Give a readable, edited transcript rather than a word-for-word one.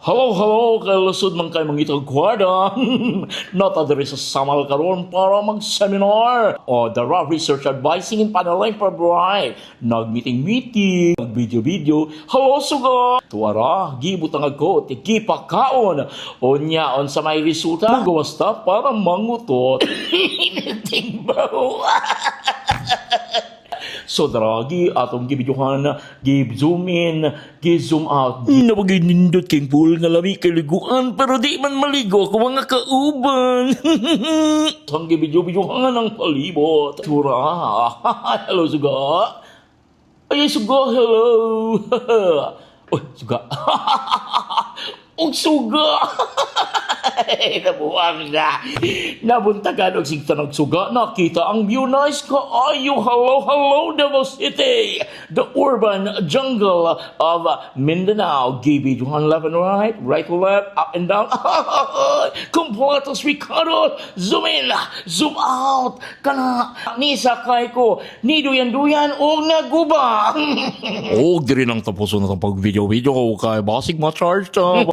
Hello, hello, kay lusod man kay mangitag kwarda. Nata diri sa Samal karon para mag-seminar. O, dara research advising in paneling for bright. Nag-meeting, nag-video. Hello, suga. Tuwara, gibutang ako, tikipakaon. O nyaon sa may resulta, magawasta para mangutot. Tingbaw. So dragi atong gibidyohan, gi-zoom in, gi-zoom out. Nabagay nindot king pool nga lami kaliguan pero di man maligo ako mga kauban. Sang gibidyo-bidyohan ang palibot. Tura. Hello suga. Ay suga, hello. Oy suga. Og suga. Nabuang na. Nabuntagan og sigtanong suga. Nakita ang view nice ka. Ayo, hello, hello, Davao City. The urban jungle of Mindanao. Gibi, Johan, left and right, right to left, up and down. Completos Ricardo. Zoom in, zoom out. Kana, ni sakay ko. Ni duyan-duyan o naguba. O, diri nang tapuso na itong pag-video-video ko. Kaya basig ma-charge to.